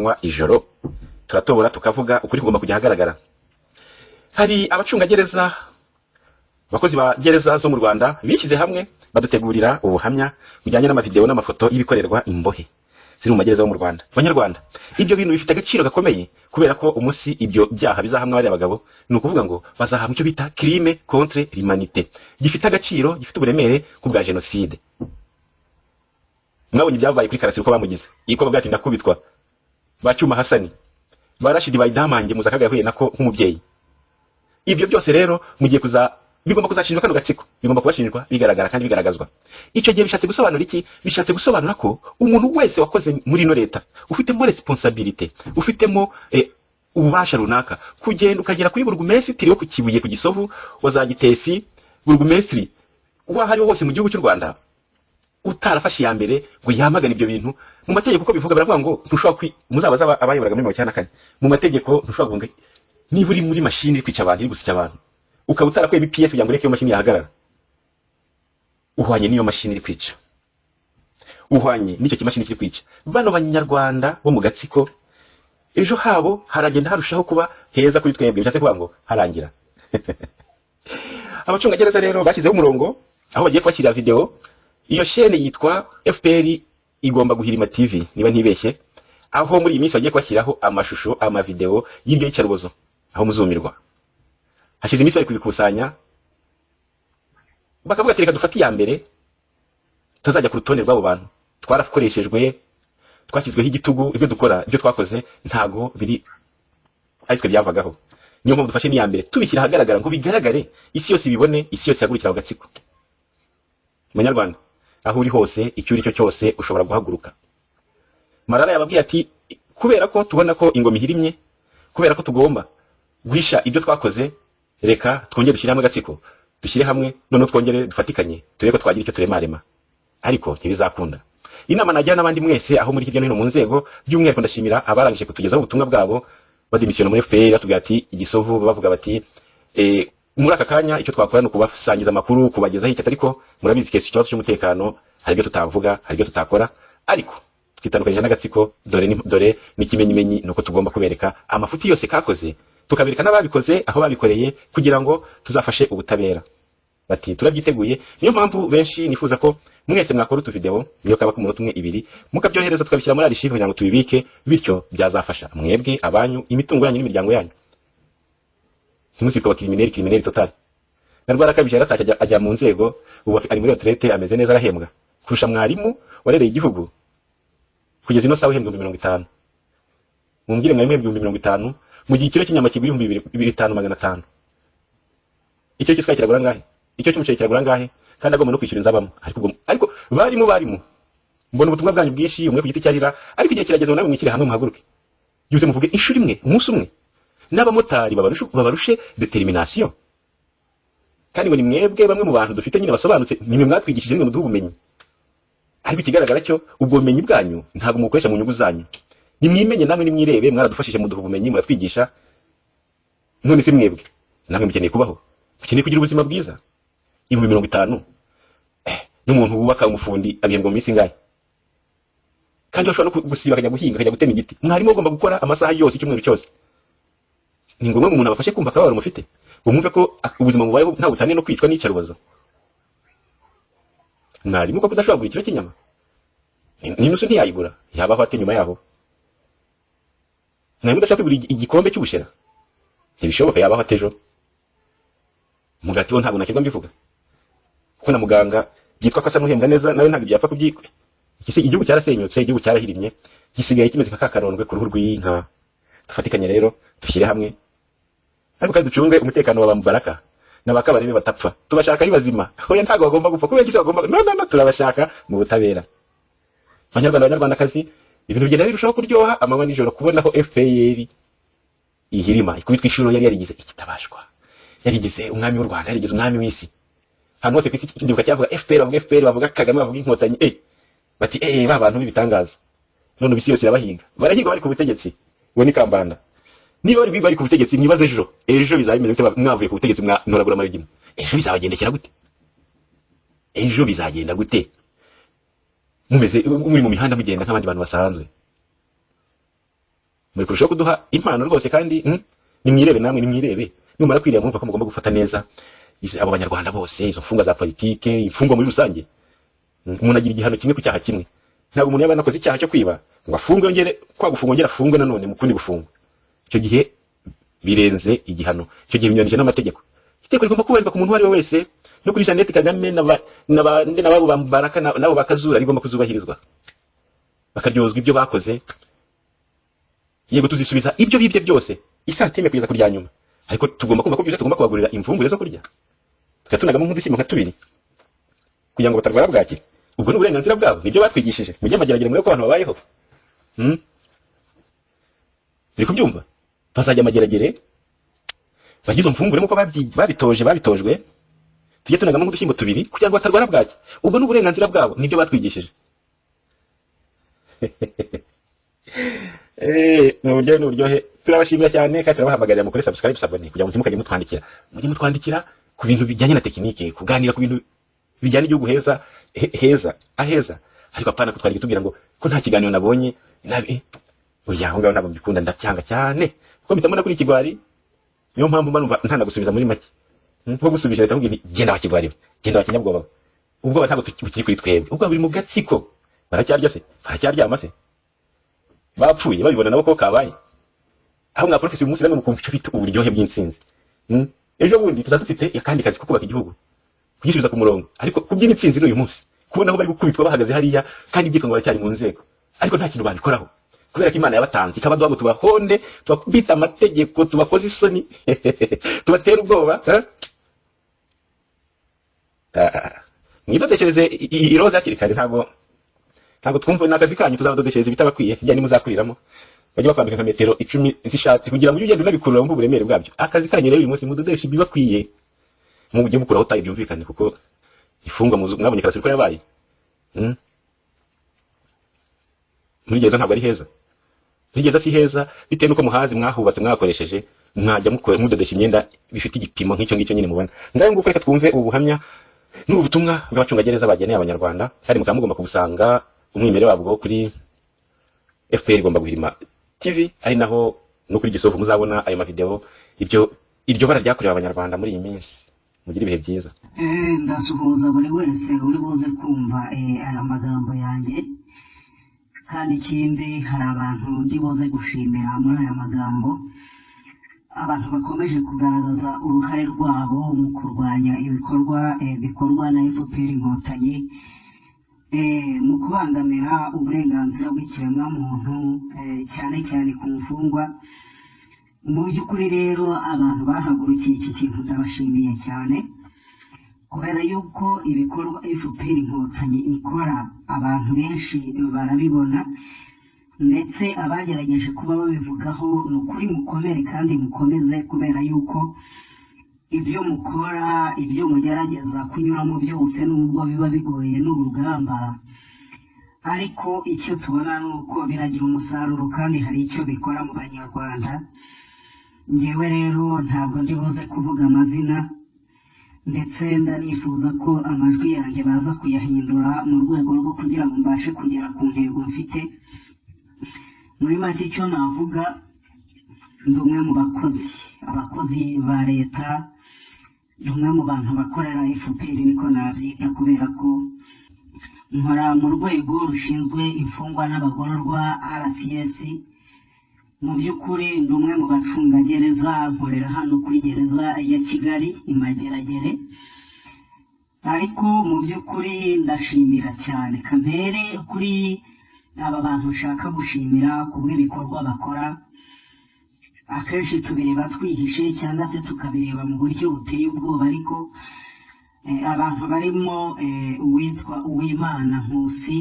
amanywa ijoro turatobora tukavuga ukuri kugomba kujya hagaragara. Hari abacungagereza bakozi ba gereza zo mu Rwanda bishyize hamwe badutegurira ubuhamya bijyanye n'amavideo n'amafoto y'ibikorerwa imbohe ziri mu magereza yo mu Rwanda. Banyarwanda, ibyo bintu bifite agaciro gakomeye kubera ko umunsi ibyo byaha bizahamwa bari abagabo ni ukuvuga ngo bazahamwa icyo bita crime contre l'humanité, gifite agaciro, gifite uburemere ku bwa genocide. Mwabonye ibyabaye kuri Karasira uko bamugize, iko bavuga ati ndakubitwa, bacyuma Hasani, barashidi bayidamange muzakaga yahuye nako nk'umubyeyi. Ibyo byose rero mugiye bigomba kuzashinjwa kano gatsiko, bigomba kubashinjwa bigaragara kandi bigaragazwa. Icyo gihe bishatse gusobanura iki? Bishatse gusobanura ko umuntu wese wakoze muri no leta ufitemo responsabilité, ufitemo ububasha runaka, kugenda ukagera kuri burugumesitiri wo ku Kibuye, ku Gisovu, wazagitesi, burugumesitiri wahari hose mu gihugu cy'u Rwanda, utarafashe ya mbere ngo yamagane ibyo bintu. Mu mategeko uko bivuga baravuga ngo ntushobora muzabaza abayoboraga muri 1994 mu mategeko ntushobora kuvuga niba uri muri machine iri kwica abantu, iri gusya abantu, ukaba utarakweye BPS kugira ngo ureke iyo machine yahagarara, uhwanye n'iyo machine iri kwica, uhwanye n'icyo kimashini kiri kwica. Bano banyarwanda bo mu gatsiko ejo habo haragenda harushaho kuba heza kuri twebwe, bishatse kuvuga ngo harangira. Abacungagereza rero bashyizeho umurongo aho bagiye kwakira video. Iyo chaîne yitwa FPR igomba guhirima TV niba ntibeshye, aho muri iyi minsi bagiye kwakiraho amashusho amavideo y'ibyo yicarubozo aho muzumirwa. Hashize iminsi bari kubikusanya bakavuga ati reka dufate ya mbere tuzajya ku rutonde rw'abo bantu twarakoreshejwe, twashyizweho igitugu, ibyo dukora, ibyo twakoze ntago biri aritwe byavagaho. Niyo mpamvu dufashe niya mbere tubishyira ahagaragara ngo bigaragare, isi yose ibibone, isi yose yagurikira ku gatsiko. Munyarwanda, aho uri hose, icyo uri cyo cyose ushobora guhaguruka. Marara yababwiye ati kubera ko tubona ko ingoma ihirimye, kubera ko tugomba guhisha ibyo twakoze, reka twongere dushyire hamwe gatsiko, dushyire hamwe none twongere dufatikanye turebe ko twagira icyo turemarema. Ariko ntibizakunda. Inama najya n'abandi mwese aho muri hirya no hino mu nzego, by'umwihariko ndashimira abarangije kutugezaho ubutumwa bwabo badimisiona muri FPR batubwira ati Igisovu, bavuga bati muri aka kanya icyo twakora no kubasangiza amakuru, kubagezaho icyo, ariko murabizi kese ikibazo cy'umutekano hari ibyo tutavuga, hari ibyo tutakora, ariko twitandukanye n'agatsiko. Dore n'ikimenyimenyi nuko tugomba kubereka amafuti yose kakoze, tukabereka n'ababikoze aho babikoreye kugira ngo tuzafashe ubutabera. Bati turabyiteguye. Niyo mpamvu benshi nifuza ko mwese mwakora utu video niyo kaba ku munota umwe ibiri mukabyohereza tukabishyira muri archive kugira ngo tubibike, bityo byazafasha mwebwe, abanyu, imitungo yanyu n'imiryango yanyu. Ntimuziko criminel total. Narwarakabije yaratashye ajya mu nzego, ubu ari muri retraite, ameze neza, arahembwa kurusha mwarimu warereye igihugu kugeza ino sawa uhembwa 50. Mumbwire mwari mwebwe 50 mu gihe ikiro cy'inyama kigura 2500. Icyo cyiswa kiragura ngahe? Icyo cy'umuceri kiragura ngahe? Kandi agomba no kwishyura inzabamo. Ariko barimo mbona ubutumwa bwanyu bwinshi, umwe ku giti cyarira, ariko igihe kirageze nawe mwikire hamwe muhaguruke. Byose muvuge inshuro imwe, umunsi umwe. N'abamotari babarushe determination. Kandi ngo ni mwebwe bamwe mu bantu dufite nyine basobanutse, nimwe mwatwigishije nimwe muduha ubumenyi. Ariko ikigaragara cyo ubwo bumenyi bwanyu ntabwo mukoresha mu nyungu zanyu. Nimwimenye namwe nimwirebe, mwaradufashije muduha ubumenyi, muratwigisha. None se mwebwe namwe mukeneye kubaho, mukeneye kugira ubuzima bwiza. 50 n'umuntu wubaka umufundi abihembwa mu minsi ngahe? Kandi bashobora no gusiba akajya guhinga, akajya gutema igiti. Mwarimo ugomba gukora amasaha yose, icyumweru cyose. Ni ngombwa umuntu abafashe kumva akababaro mufite, umwumve ko ubuzima bubayeho nta butane no kwicwa n'icarubozo. Mwarimo ko kudashobora kugura ikiro cy'inyama, n'intusu ntiyayigura, yabaho ate nyuma yaho? Mwarimo udashaka kugura igikombe cy'ubushera, ntibishoboka, yabaho ate ejo? Mugati wo ntabwo nakirwa mbivuga kuko na muganga byitwa ko asa n'uhembwa neza, nawe ntabwo byapfa kubyikwe. Igihugu cyarasenyutse, igihugu cyarahirimye, gisigaye kimeze nka kakarondwe ku ruhu rw'inka. Dufatikanye rero dushyire hamwe, ariko kandi ducunge umutekano wa Mubaraka n'abakabarebe batapfa. Tubashaka ari bazima, oya ntabwo bagomba gupfa, kubera iki bagomba no turabashaka mu butabera. Abanyarwandakazi, ibintu bigenda birushaho kuryoha amanywa nijoro kubona ko FPR ihirima ikubitwa inshuro yari yarigize ikitabashwa, yarigize umwami w'u Rwanda, yarigize umwami w'isi. Hano hose kwisi kindibuka cyavuga FPR bavuga Kagame, bavuga inkotanyi, bati ba bantu bibitangaza. None bisi yose irabahiga, barahiga bari ku butegetsi. We ni Kambanda. Niba bari ku butegetsi nibaze ejo bizabimeze gute? Mwavuye ku butegetsi mwantoragura amarigimo, ejo bizabagendekera gute? Ejo bizagenda gute mumeze muri mu mihanda mugenda nk'abandi bantu basanzwe? muri kurushaho kuduha impano rwose kandi nimwirebe namwe nimwirebe numara kwireba mwumva ko mugomba gufata neza abo banyarwanda bose izo mfungwa za politike imfungwa muri rusange. Umuntu agira igihano kimwe ku cyaha kimwe, ntabwo umuntu yaba nakoze icyaha cyo kwiba ngo afungwe yongere kwa gufungwa ngera afungwe nanone mu kundi gufungwa. Icyo gihe birenze igihano, icyo gihe binyuranyije n'amategeko. Itegeko rigomba kubahirizwa ku muntu wari wese, no kuri Jeannette Kagame n'abo bambaraka nabo bakazura rigomba kuzubahirizwa, bakaryozwa ibyo bakoze. Yego tuzisubiza ibyo bibye byose isatime kugeza kurya nyuma, ariko tugomba kumva ko byose tugomba kubagurira imvungure zo kurya, tugatunagamo nk'udusimo nka tubiri kugira ngo batarwara bwaki. Ubwo ni uburenganzira bwabo, nibyo batwigishije mujye amageragere mwe ko abantu babayeho. Biri kubyumva, bazajya amageragere bagize mfungure muko babitojwe, tujye tunagamo nk'udushyimbo tubiri kugira ngo batarwara bwaki. Ubwo ni uburenganzira bwabo, nibyo batwigishije. N'uburyohe turabashimira cyane kandi turabahamagarira mukore subscribe sabone kugira ngo mukajye mutwandikira ku bintu bijyanye na tekinike, kuganira ku bintu bijyanye igihugu aheza, ariko apana kutwandika tubwira ngo ko nta kiganiro nabonye oya aho ngaho ntabwo mbikunda, ndacyanga cyane kuko bitamona kuri ikigwari. Niyo mpamvu mba ntanagusubiza muri make, nko gusubije leta nkubwira genda wakigwari, genda wakinyabwoba. Ubwo ntabwo tukiri kuri twebwe, ubwo buri mu gatsiko baracyarya se, baracyaryama se, bapfuye babibona nabo ko kabaye. Aho mwa professor umunsi namwe mukumva icyo bita uburyohe bw'intsinzi. Ejo bundi tuzadufite yakandi kazi ko kubaka igihugu, kugisubiza ku murongo, ariko kubyina intsinzi n'uyu munsi kubona aho bari gukubitwa bahagaze hariya kandi ibyiko ngo baracyari mu nzego, ariko nta kintu babikoraho kubera ko Imana yabatanze ikabaduha ngo tubahonde, tubakubita amategeko, tubakoze isoni, tubatera ubwoba. Mwidodeshereze iroza hakiri kare, ntabwo twumva n'akazi kanyu tuzabadodeshereza ibitabakwiye bijyanye muzakuriramo, bajya bakwambika nka metero 10 zishatse kugira ngo ugende unabikurura mu buremere bwabyo. Akazi kanyu rero uyu munsi mudodesha ibibakwiye, mujye mukuraho tayi byumvikane, kuko ifungwa mwabonye karasi ko yabaye. Muri gereza ntabwo ari heza, muri gereza si heza, bitewe nuko muhazi mwahubatse mwakoresheje, mwajya mudodesha imyenda bifite igipimo nk'icyo ngicyo nyine mubona. Ngaho nguko reka twumve ubu buhamya n'ubutumwa bw'abacungagereza bageneye abanyarwanda, kandi mukaba mugomba kubusanga umwimerere wabwo kuri FPR igomba guhirima TV, ari naho no kuri Gisovu muzabona ayo mavideo. Iryo bara ryakorewe abanyarwanda muri iyi minsi. Mugire ibihe byiza. Ndasuhuza buri wese uri buze kumva aya magambo yanjye, kandi ikindi hari abantu ndi buze gushimira muri aya magambo, abantu bakomeje kugaragaza uruhare rwabo mu kurwanya ibikorwa bikorwa na FPR Inkotanyi, mu kubangamira uburenganzira bw'ikiremwamuntu, cyane cyane ku mfungwa. Mu by'ukuri rero abantu bahagurukiye iki kintu ndabashimiye cyane, kubera yuko ibikorwa FPR Inkotanyi ikora abantu benshi barabibona, ndetse abagerageje kuba babivugaho ni ukuri mukomere kandi mukomeze, kubera yuko ibyo mukora, ibyo mugerageza kunyuramo byose nubwo biba bigoye n'urugamba, ariko icyo tubona ni uko biragira umusaruro kandi hari icyo bikora mu banyarwanda. Njyewe rero ntabwo ndi buze kuvuga amazina, ndetse ndanifuza ko amajwi yanjye baza kuyahindura mu rwego rwo kugira ngo mbashe kugera ku ntego mfite. Muri make icyo navuga, ndi umwe mu abakozi ba leta, ni umwe mu bantu bakorera FPR niko nabyita, kubera ko nkora mu rwego rushinzwe imfungwa n'abagororwa RCS. Mu by'ukuri ndi umwe mu bacungagereza, nkorera hano kuri gereza ya Kigali Imageragere, ariko mu by'ukuri ndashimira cyane kampere kuri aba bantu ushaka gushimira ku bw'ibikorwa bakora. Akenshi tubireba twihishe cyangwa se tukabireba mu buryo buteye ubwoba, ariko abantu barimo uwitwa Uwimana Nkusi,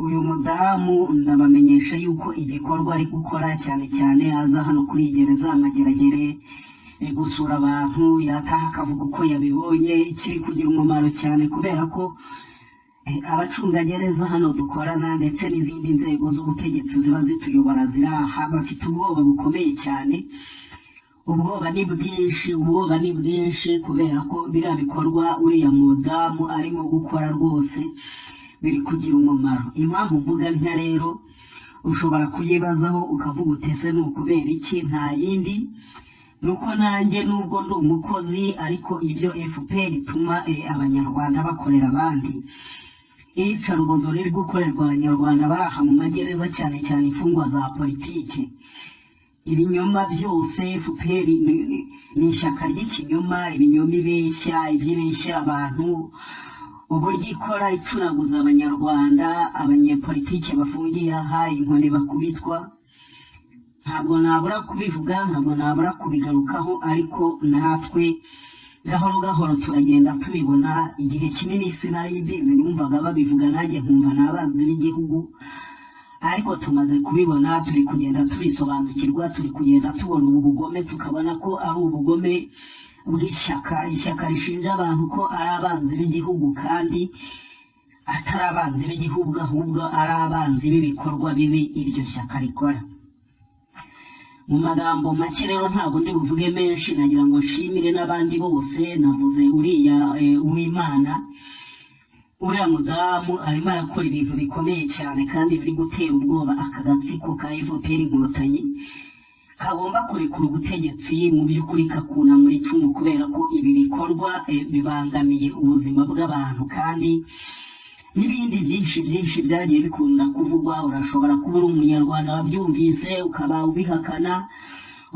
uyu mudamu ndabamenyesha yuko igikorwa ari gukora cyane cyane aza hano kuri gereza Amageragere gusura abantu, yataha akavuga uko yabibonye, kiri kugira umumaro cyane, kubera ko abacungagereza hano dukorana ndetse n'izindi nzego z'ubutegetsi ziba zituyobora ziraha bafite ubwoba bukomeye cyane. Ubwoba ni bwinshi kubera ko biriya bikorwa uriya mudamu arimo gukora rwose biri kugira umumaro. Impamvu mvuga ntya rero, ushobora kuyibazaho ukavuga utese ni ukubera iki, nta yindi nuko nanjye nubwo ndi umukozi ariko ibyo FPR ituma abanyarwanda bakorera abandi, iyicarubozo riri gukorerwa abanyarwanda baraha mu magereza cyane cyane imfungwa za politike, ibinyoma byose FPR ni ishyaka ry'ikinyoma, ibinyoma ibeshya, iby'ibeshya abantu, uburyo ikora icunaguza abanyarwanda, abanyepolitike bafungiye aha, inkoni bakubitwa. Ntabwo nabura kubivuga, ntabwo nabura kubigarukaho, ariko natwe gahoro gahoro turagenda tubibona. Igihe kinini sinari mbizi, numvaga babivuga nanjye nkumva n'abanzi b'igihugu, ariko tumaze kubibona, turi kugenda tubisobanukirwa, turi kugenda tubona ubu bugome, tukabona ko ari ubugome ishyaka rishinja abantu ko ari abanzi b'igihugu, kandi atari abanzi b'igihugu ahubwo ari abanzi b'ibikorwa bibi iryo shyaka rikora. Mu magambo make rero ntabwo ndi buvuge menshi, nagira ngo nshimire n'abandi bose. Navuze uriya Uwimana, uriya mudamu arimo arakora ibintu bikomeye cyane kandi biri gutera ubwoba aka gatsiko ka FPR Inkotanyi, kagomba kurekura ubutegetsi mu by'ukuri kakunamura icumu, kubera ko ibi bikorwa bibangamiye ubuzima bw'abantu, kandi n'ibindi byinshi byagiye bikunda kuvugwa. Urashobora kuba uri umunyarwanda wabyumvise ukaba ubihakana,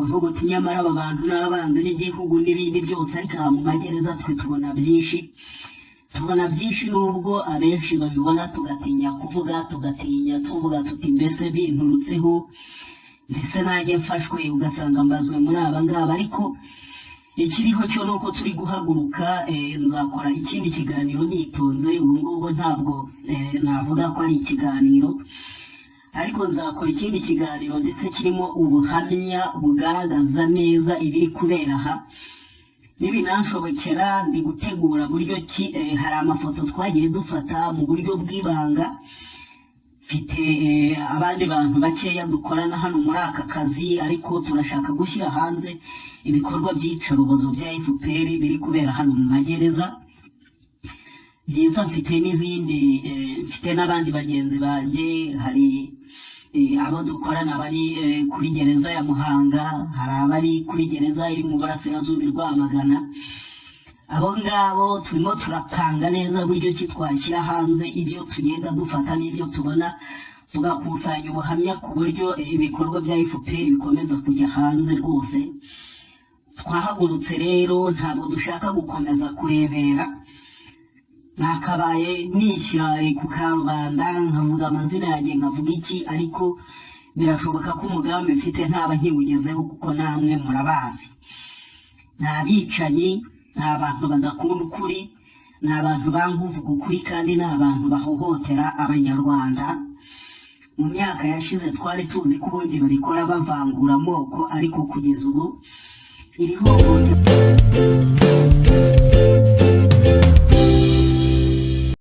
uvuga uti nyamara aba bantu n'abanzi b'igihugu n'ibindi byose, ariko aha mu magereza twe tubona byinshi nubwo abenshi babibona tugatinya kuvuga, tuvuga tuti mbese binturutseho, mbese nanjye mfashwe ugasanga mbazwe muri aba ngaba. Ariko ikiriho cyo nuko turi guhaguruka, nzakora ikindi kiganiro nitonze. ubu ngubu ntabwo navuga ko ari ikiganiro, ariko nzakora ikindi kiganiro ndetse kirimo ubuhamya bugaragaza neza ibiri kubera aha. N'ibinanshobokera ndi gutegura buryo ki, hari amafoto twagiye dufata mu buryo bw'ibanga, mfite abandi bantu bakeya dukorana hano muri aka kazi, ariko turashaka gushyira hanze ibikorwa by'iyicarubozo bya FPR biri kubera hano mu magereza byiza. Mfite n'izindi, mfite n'abandi bagenzi banjye, hari abo dukorana bari kuri gereza ya Muhanga, hari abari kuri gereza iri mu burasirazuba Rwamagana. Abo ngabo turimo turapanga neza buryo ki twashyira hanze ibyo tugenda dufata n'ibyo tubona, tugakusanya ubuhamya ku buryo ibikorwa bya FPR bikomeza kujya hanze rwose. Twahagurutse rero, ntabwo dushaka gukomeza kurebera. Nakabaye nishyira ku karubanda nkavuga amazina yanjye nkavuga iki, ariko birashoboka ko umugambi mfite ntaba nkiwugezeho, kuko namwe murabazi. Ni abicanyi, ni abantu badakunda ukuri, ni abantu banga uvuga ukuri, kandi ni abantu bahohotera abanyarwanda. Mu myaka yashize twari tuzi ko ubundi babikora bavangura amoko, ariko kugeza ubu iriho